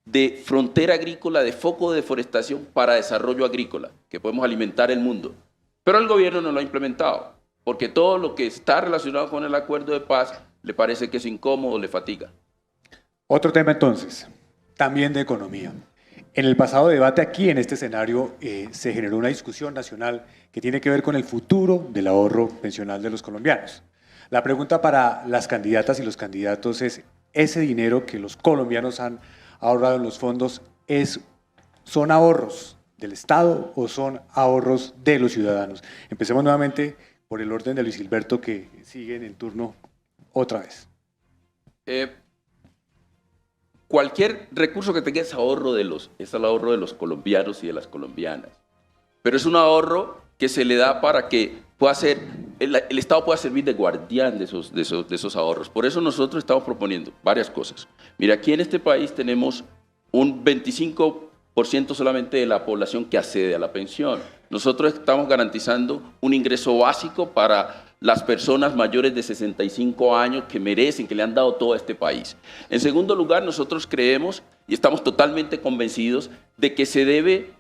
de frontera agrícola, de foco de deforestación para desarrollo agrícola, que podemos alimentar el mundo. Pero el gobierno no lo ha implementado, porque todo lo que está relacionado con el acuerdo de paz le parece que es incómodo, le fatiga. Otro tema entonces, también de economía. En el pasado debate aquí, en este escenario, se generó una discusión nacional que tiene que ver con el futuro del ahorro pensional de los colombianos. La pregunta para las candidatas y los candidatos es, ¿ese dinero que los colombianos han ahorrado en los fondos son ahorros del Estado o son ahorros de los ciudadanos? Empecemos nuevamente por el orden de Luis Gilberto, que sigue en el turno otra vez. Cualquier recurso que tenga es el ahorro de los colombianos y de las colombianas. Pero es un ahorro que se le da para que pueda ser, el Estado pueda servir de guardián de esos ahorros. Por eso nosotros estamos proponiendo varias cosas. Mira, aquí en este país tenemos un 25% solamente de la población que accede a la pensión. Nosotros estamos garantizando un ingreso básico para las personas mayores de 65 años que merecen, que le han dado todo a este país. En segundo lugar, nosotros creemos y estamos totalmente convencidos de que se debe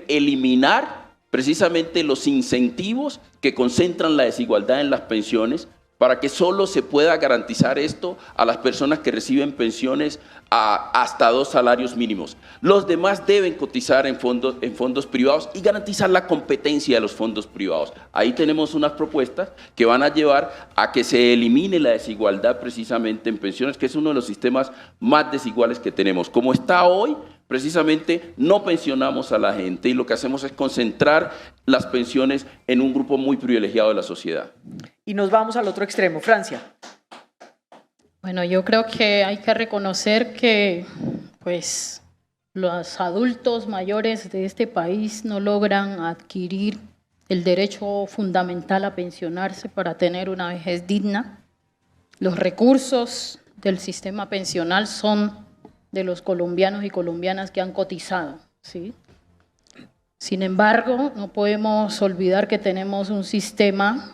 eliminar precisamente los incentivos que concentran la desigualdad en las pensiones para que solo se pueda garantizar esto a las personas que reciben pensiones hasta 2 salarios mínimos. Los demás deben cotizar en fondos privados y garantizar la competencia de los fondos privados. Ahí tenemos unas propuestas que van a llevar a que se elimine la desigualdad precisamente en pensiones, que es uno de los sistemas más desiguales que tenemos. Como está hoy, precisamente no pensionamos a la gente y lo que hacemos es concentrar las pensiones en un grupo muy privilegiado de la sociedad. Y nos vamos al otro extremo, Francia. Bueno, yo creo que hay que reconocer que pues, los adultos mayores de este país no logran adquirir el derecho fundamental a pensionarse para tener una vejez digna. Los recursos del sistema pensional son de los colombianos y colombianas que han cotizado, ¿sí? Sin embargo, no podemos olvidar que tenemos un sistema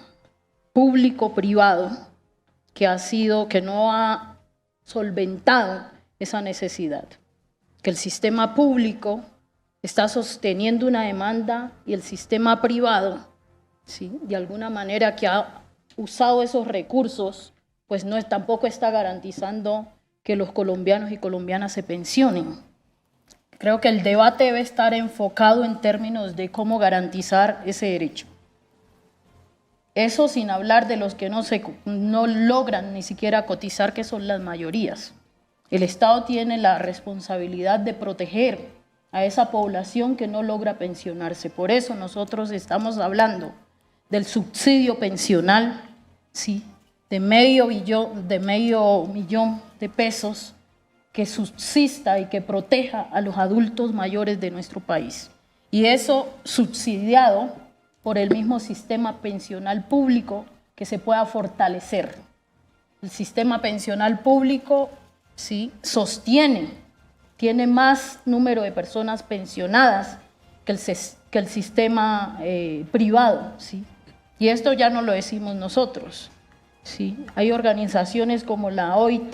público-privado que no ha solventado esa necesidad, que el sistema público está sosteniendo una demanda y el sistema privado, ¿sí?, de alguna manera que ha usado esos recursos, pues tampoco está garantizando que los colombianos y colombianas se pensionen. Creo que el debate debe estar enfocado en términos de cómo garantizar ese derecho. Eso sin hablar de los que no logran ni siquiera cotizar, que son las mayorías. El Estado tiene la responsabilidad de proteger a esa población que no logra pensionarse. Por eso nosotros estamos hablando del subsidio pensional, ¿sí?, de medio millón de pesos, que subsista y que proteja a los adultos mayores de nuestro país. Y eso subsidiado por el mismo sistema pensional público, que se pueda fortalecer. El sistema pensional público, ¿sí?, tiene más número de personas pensionadas que el sistema privado, ¿sí? Y esto ya no lo decimos nosotros, ¿sí? Hay organizaciones como la OIT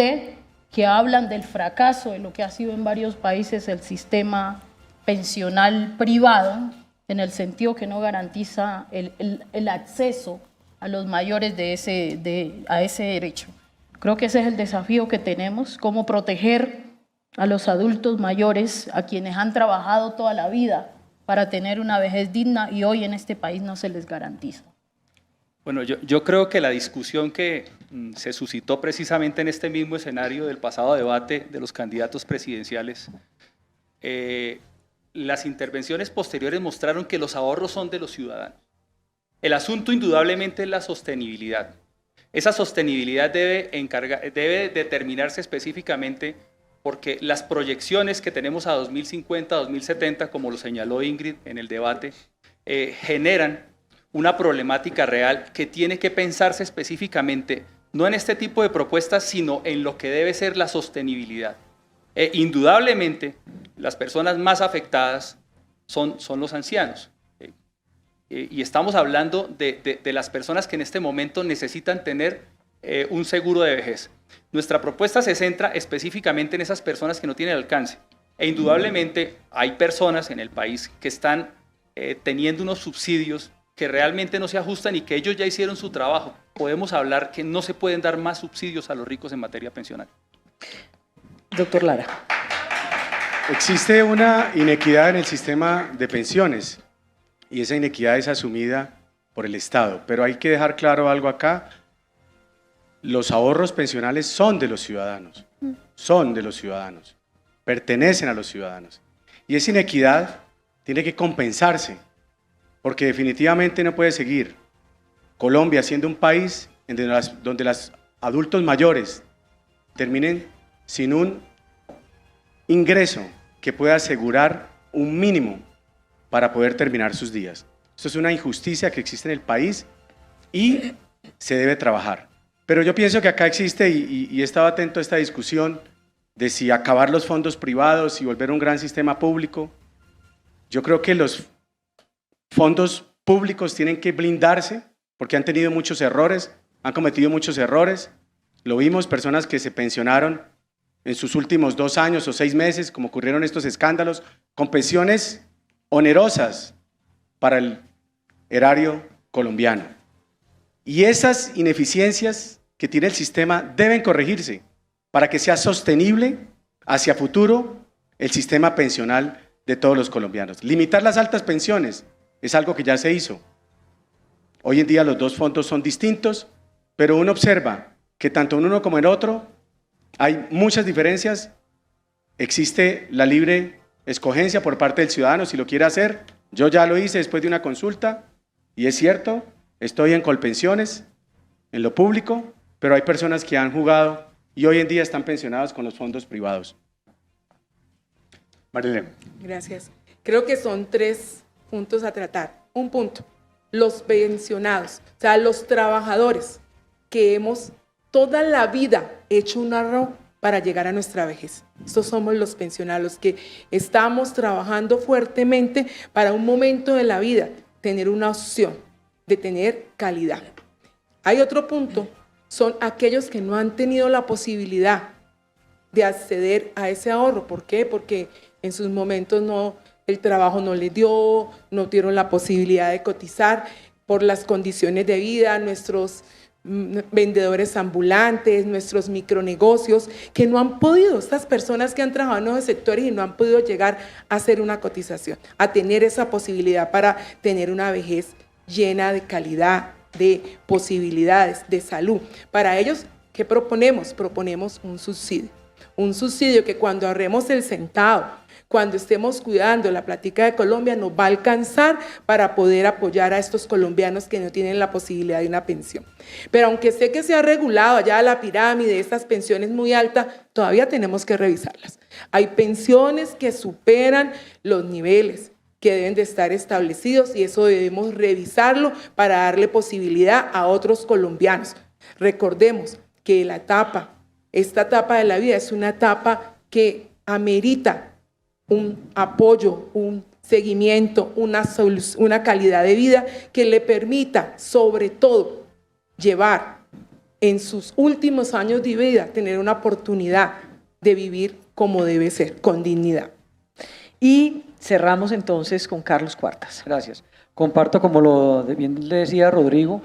que hablan del fracaso de lo que ha sido en varios países el sistema pensional privado, en el sentido que no garantiza el acceso a los mayores a ese derecho. Creo que ese es el desafío que tenemos, cómo proteger a los adultos mayores, a quienes han trabajado toda la vida para tener una vejez digna y hoy en este país no se les garantiza. Bueno, yo creo que la discusión que se suscitó precisamente en este mismo escenario del pasado debate de los candidatos presidenciales, las intervenciones posteriores mostraron que los ahorros son de los ciudadanos. El asunto indudablemente es la sostenibilidad. Esa sostenibilidad debe determinarse específicamente porque las proyecciones que tenemos a 2050, 2070, como lo señaló Ingrid en el debate, generan una problemática real que tiene que pensarse específicamente, no en este tipo de propuestas, sino en lo que debe ser la sostenibilidad. Indudablemente, las personas más afectadas son los ancianos. Y estamos hablando de las personas que en este momento necesitan tener un seguro de vejez. Nuestra propuesta se centra específicamente en esas personas que no tienen alcance. E indudablemente hay personas en el país que están teniendo unos subsidios que realmente no se ajustan y que ellos ya hicieron su trabajo. Podemos hablar que no se pueden dar más subsidios a los ricos en materia pensional. Doctor Lara. Existe una inequidad en el sistema de pensiones y esa inequidad es asumida por el Estado. Pero hay que dejar claro algo acá. Los ahorros pensionales son de los ciudadanos, pertenecen a los ciudadanos. Y esa inequidad tiene que compensarse, porque definitivamente no puede seguir Colombia siendo un país donde los adultos mayores terminen sin un ingreso que pueda asegurar un mínimo para poder terminar sus días. Esto es una injusticia que existe en el país y se debe trabajar. Pero yo pienso que acá existe, y he estado atento a esta discusión, de si acabar los fondos privados y volver un gran sistema público. Yo creo que los fondos públicos tienen que blindarse porque han tenido muchos errores, han cometido muchos errores. Lo vimos, personas que se pensionaron en sus últimos 2 años o 6 meses, como ocurrieron estos escándalos, con pensiones onerosas para el erario colombiano. Y esas ineficiencias que tiene el sistema deben corregirse para que sea sostenible hacia futuro el sistema pensional de todos los colombianos. Limitar las altas pensiones es algo que ya se hizo. Hoy en día los dos fondos son distintos, pero uno observa que tanto en uno como en otro hay muchas diferencias. Existe la libre escogencia por parte del ciudadano si lo quiere hacer. Yo ya lo hice después de una consulta y es cierto, estoy en Colpensiones, en lo público, pero hay personas que han jugado y hoy en día están pensionadas con los fondos privados. Marilena. Gracias. Creo que son 3 puntos a tratar. Un punto, los pensionados, o sea, los trabajadores que hemos toda la vida hecho un ahorro para llegar a nuestra vejez. Estos somos los pensionados, los que estamos trabajando fuertemente para un momento de la vida tener una opción de tener calidad. Hay otro punto, son aquellos que no han tenido la posibilidad de acceder a ese ahorro. ¿Por qué? Porque en sus momentos el trabajo no les dio, no tuvieron la posibilidad de cotizar por las condiciones de vida, nuestros vendedores ambulantes, nuestros micronegocios, que no han podido, estas personas que han trabajado en esos sectores y no han podido llegar a hacer una cotización, a tener esa posibilidad para tener una vejez llena de calidad, de posibilidades, de salud. Para ellos, ¿qué proponemos? Proponemos un subsidio que cuando ahorremos el centavo, cuando estemos cuidando la plática de Colombia, nos va a alcanzar para poder apoyar a estos colombianos que no tienen la posibilidad de una pensión. Pero aunque sé que se ha regulado allá la pirámide, estas pensiones muy altas, todavía tenemos que revisarlas. Hay pensiones que superan los niveles que deben de estar establecidos y eso debemos revisarlo para darle posibilidad a otros colombianos. Recordemos que esta etapa de la vida es una etapa que amerita un apoyo, un seguimiento, una calidad de vida que le permita, sobre todo, llevar en sus últimos años de vida, tener una oportunidad de vivir como debe ser, con dignidad. Y cerramos entonces con Carlos Cuartas. Gracias. Comparto, como bien le decía Rodrigo,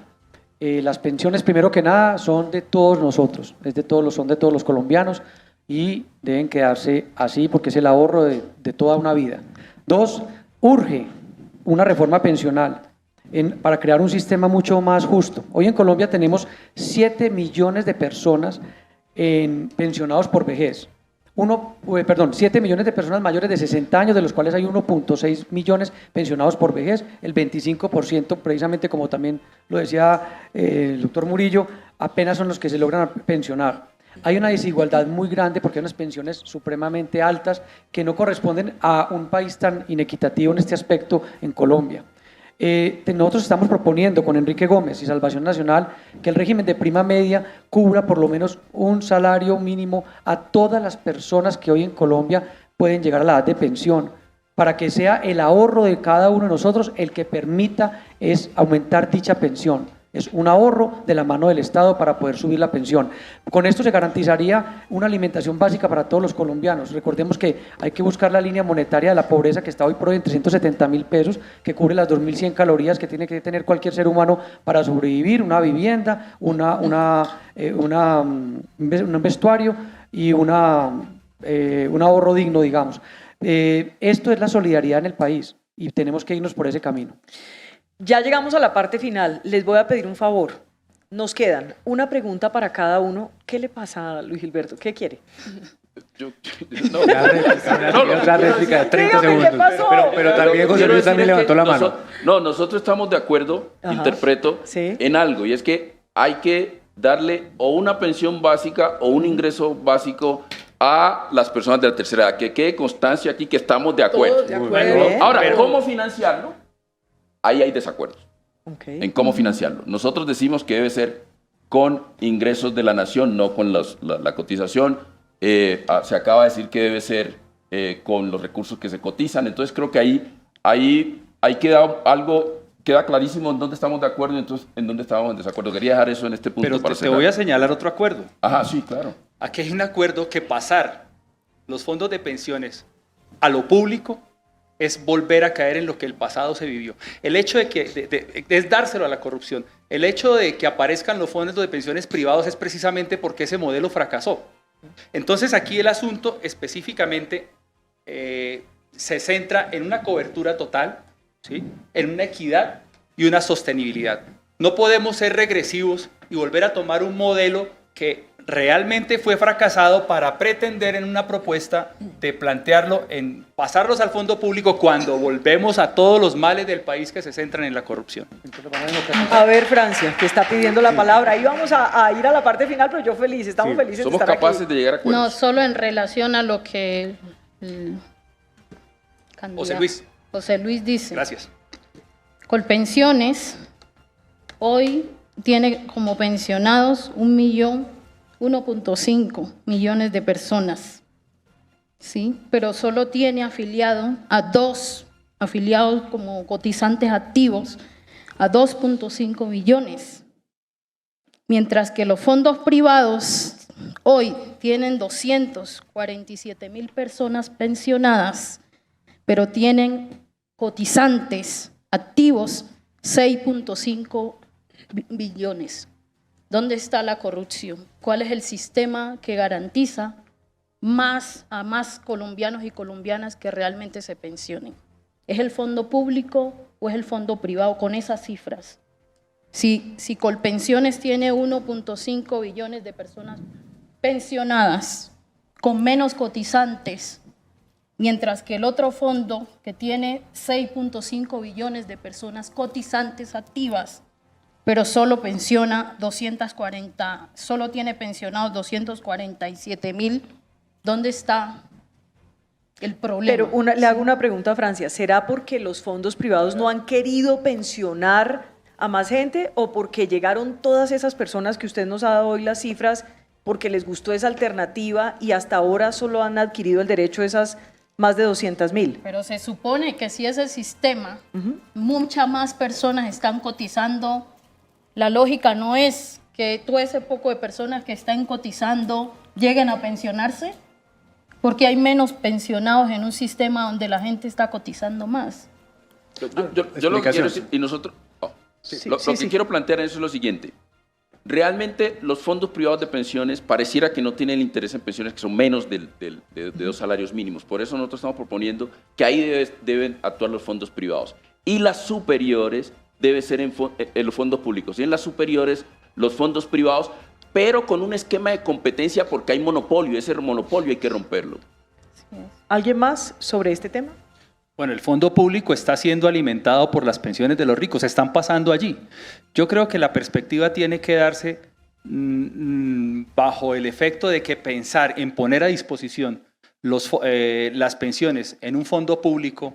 las pensiones primero que nada son de todos nosotros, son de todos los colombianos y deben quedarse así porque es el ahorro de toda una vida. 2, urge una reforma pensional para crear un sistema mucho más justo. Hoy en Colombia tenemos 7 millones de personas pensionados por vejez. 7 millones de personas mayores de 60 años, de los cuales hay 1.6 millones pensionados por vejez, el 25%, precisamente como también lo decía el doctor Murillo, apenas son los que se logran pensionar. Hay una desigualdad muy grande porque hay unas pensiones supremamente altas que no corresponden a un país tan inequitativo en este aspecto en Colombia. Nosotros estamos proponiendo con Enrique Gómez y Salvación Nacional que el régimen de prima media cubra por lo menos un salario mínimo a todas las personas que hoy en Colombia pueden llegar a la edad de pensión, para que sea el ahorro de cada uno de nosotros el que permita es aumentar dicha pensión. es un ahorro de la mano del Estado para poder subir la pensión. Con esto se garantizaría una alimentación básica para todos los colombianos. Recordemos que hay que buscar la línea monetaria de la pobreza que está hoy por hoy en 370.000 pesos, que cubre las 2.100 calorías que tiene que tener cualquier ser humano para sobrevivir, una vivienda, un vestuario y un ahorro digno, digamos. Esto es la solidaridad en el país y tenemos que irnos por ese camino. Ya llegamos a la parte final. Les voy a pedir un favor. Nos quedan una pregunta para cada uno. ¿Qué le pasa a Luis Gilberto? ¿Qué quiere? Otra réplica de 30 Dígame, ¿qué segundos. pasó? Pero también José Luis también levantó la mano. Nosotros estamos de acuerdo, Ajá. interpreto, Sí. en algo, y es que hay que darle o una pensión básica o un ingreso básico a las personas de la tercera edad. Que quede constancia aquí que estamos de acuerdo. Todos de acuerdo. Bueno. Ahora, Pero- ¿cómo financiarlo? Ahí hay desacuerdos Ok. en cómo financiarlo. Nosotros decimos que debe ser con ingresos de la nación, no con la cotización. Se acaba de decir que debe ser con los recursos que se cotizan. Entonces creo que ahí queda algo, queda clarísimo en dónde estamos de acuerdo y entonces en dónde estábamos en desacuerdo. Quería dejar eso en este punto Pero para te cerrar. voy a señalar otro acuerdo. Ajá, sí, claro. Aquí hay un acuerdo que pasar los fondos de pensiones a lo público es volver a caer en lo que el pasado se vivió. El hecho de que es dárselo a la corrupción. El hecho de que aparezcan los fondos de pensiones privados es precisamente porque ese modelo fracasó. Entonces aquí el asunto específicamente se centra en una cobertura total, ¿sí? En una equidad y una sostenibilidad. No podemos ser regresivos y volver a tomar un modelo que realmente fue fracasado para pretender en una propuesta de plantearlo en pasarlos al fondo público cuando volvemos a todos los males del país que se centran en la corrupción. A ver, Francia, que está pidiendo la palabra. Ahí vamos a ir a la parte final, pero yo feliz. Estamos Sí, felices Somos de estar capaces aquí. de llegar a acuerdos. No, solo en relación a lo que el candidato José Luis dice. Gracias. Colpensiones hoy tiene como pensionados 1.5 millones de personas, ¿sí? Pero solo tiene afiliado a 2 afiliados como cotizantes activos a 2.5 millones, mientras que los fondos privados hoy tienen 247.000 personas pensionadas, pero tienen cotizantes activos 6.5 billones. ¿Dónde está la corrupción? ¿Cuál es el sistema que garantiza a más colombianos y colombianas que realmente se pensionen? ¿Es el fondo público o es el fondo privado con esas cifras? Si Colpensiones tiene 1.5 billones de personas pensionadas con menos cotizantes, mientras que el otro fondo que tiene 6.5 billones de personas cotizantes activas, pero solo tiene pensionados 247.000, ¿dónde está el problema? Pero le hago una pregunta a Francia. ¿Será porque los fondos privados no han querido pensionar a más gente o porque llegaron todas esas personas que usted nos ha dado hoy las cifras, porque les gustó esa alternativa y hasta ahora solo han adquirido el derecho a esas más de 200.000? Pero se supone que si es el sistema, muchas más personas están cotizando. La lógica no es que todo ese poco de personas que están cotizando lleguen a pensionarse, porque hay menos pensionados en un sistema donde la gente está cotizando más. Yo lo que quiero explicación. decir, y nosotros, Sí, lo sí, que quiero plantear en eso es lo siguiente. Realmente los fondos privados de pensiones pareciera que no tienen interés en pensiones que son menos de 2 salarios mínimos. Por eso nosotros estamos proponiendo que ahí deben actuar los fondos privados. Y las superiores debe ser en los fondos públicos. Y en las superiores los fondos privados, pero con un esquema de competencia porque hay monopolio. Ese monopolio hay que romperlo. ¿Alguien más sobre este tema? Bueno, el fondo público está siendo alimentado por las pensiones de los ricos, están pasando allí. Yo creo que la perspectiva tiene que darse bajo el efecto de que pensar en poner a disposición las pensiones en un fondo público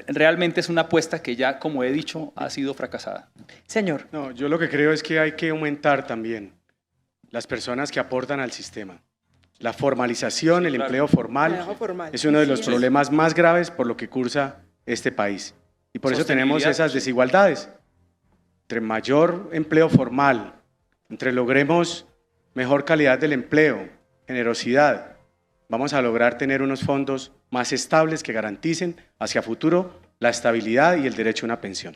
realmente es una apuesta que ya, como he dicho, ha sido fracasada. Señor. No, yo lo que creo es que hay que aumentar también las personas que aportan al sistema. La formalización, el empleo formal, Trabajo formal. es uno de los Sí. problemas más graves por lo que cursa este país. Y por eso tenemos Sostenibilidad, esas sí. desigualdades. entre mayor empleo formal, entre logremos mejor calidad del empleo, generosidad, vamos a lograr tener unos fondos más estables que garanticen hacia futuro la estabilidad y el derecho a una pensión.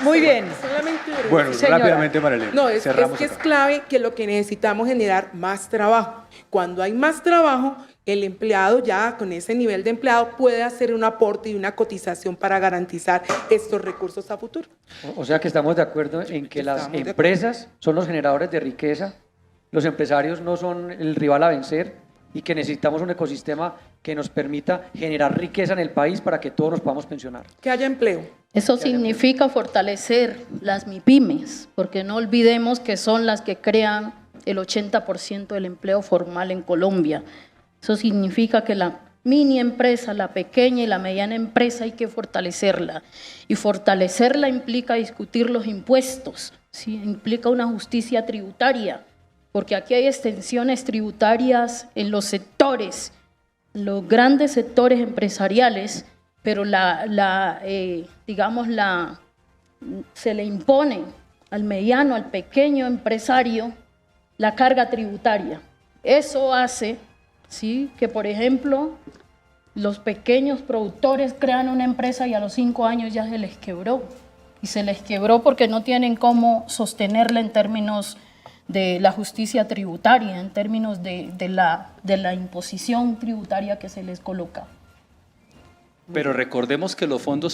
Muy bien. Solamente breve. Bueno, Señora. rápidamente, Marilena. No, es cerramos que es acá. clave que lo que necesitamos es generar más trabajo. Cuando hay más trabajo, el empleado ya con ese nivel de empleado puede hacer un aporte y una cotización para garantizar estos recursos a futuro. O sea que estamos de acuerdo en que las Estamos de empresas son los generadores de riqueza, los empresarios no son el rival a vencer y que necesitamos un ecosistema que nos permita generar riqueza en el país para que todos nos podamos pensionar. Que haya empleo. Eso significa fortalecer las MIPYMES, porque no olvidemos que son las que crean el 80% del empleo formal en Colombia. Eso significa que la mini empresa, la pequeña y la mediana empresa hay que fortalecerla. Y fortalecerla implica discutir los impuestos, ¿sí? Implica una justicia tributaria, porque aquí hay extensiones tributarias en los sectores, los grandes sectores empresariales, pero se le impone al mediano, al pequeño empresario la carga tributaria. Eso hace, ¿sí?, que, por ejemplo, los pequeños productores crean una empresa y a los 5 años ya se les quebró. Y se les quebró porque no tienen cómo sostenerla en términos de la justicia tributaria, en términos de la imposición tributaria que se les coloca. Pero recordemos que los fondos